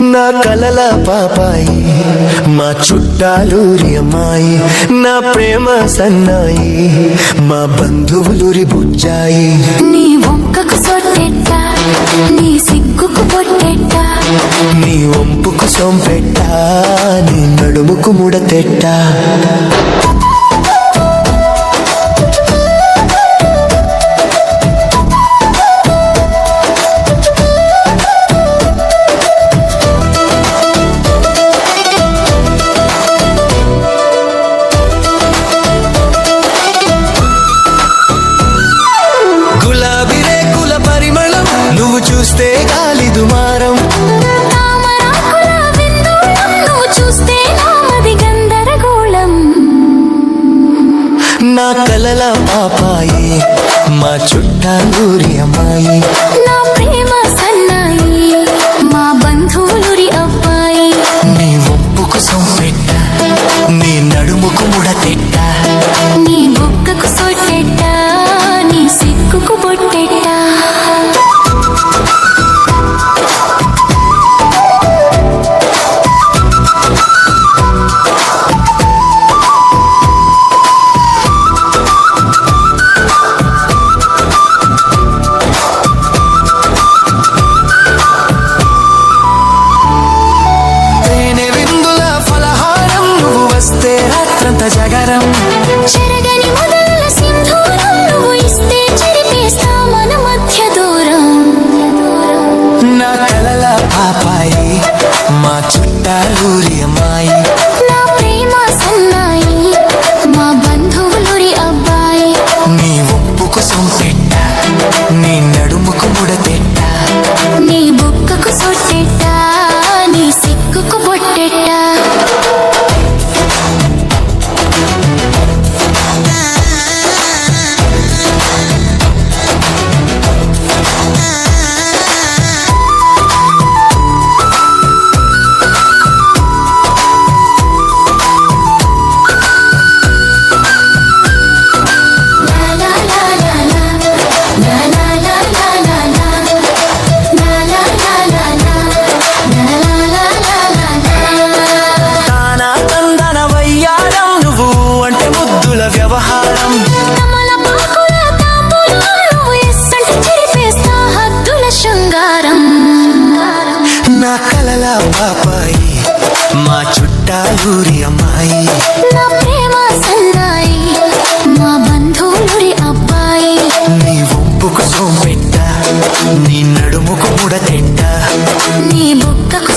నా కలల పాపాయి మా చుట్టాలూరి అమ్మాయి నా ప్రేమ సన్నాయి మా బంధువులూరి బుజ్జాయి నీ వంకకు సొట్టెట్ట నీ సిగ్గుకు పొట్టెట్ట నీ వంపుకు సొంపెట్ట నీ నడుముకు ముడతెట్ట చూస్తే గాలి దుమారం తామరాకుల విందూరం నువ్వు చూస్తే నామది గందరగోళం నా కలల పాపాయి మా చుట్టాలూరి అమ్మాయి నా ప్రేమ సన్నాయి మా బంధువులూరి అబ్బాయి నీ ఒప్పుకు సొంపెట్ట నీ నడుముకు ముడతెట్ట నీ బొక్కకు సొట్టెట్ట నీ సిగ్గుకు పొట్టెట్ట జగరం చెరగని మొదల సింధూరం నువ్వు ఇస్తే చెరిపేస్తా మన మధ్య దూరం నా కలల పాపాయి మా చుట్టాలూరి అమ్మాయి నా ప్రేమ సన్నాయి మా బంధువులూరి అబ్బాయి నీ ఒప్పుకు సొంపెట్ట నీ నడుముకు ముడతెట్ట నీ బుక్కకు సొట్టెట్ట నీ సిగ్గుకు పొట్టెట్ట వ్యవహారం శృంగారం నా కలల పాపాయి మా చుట్టాలూరి అమ్మాయి నా ప్రేమ సన్నాయి మా బంధువులూరి అబ్బాయి నీ ఒప్పుకు సొంపెట్ట నీ నడుముకు ముడతెట్ట నీ బుక్కకు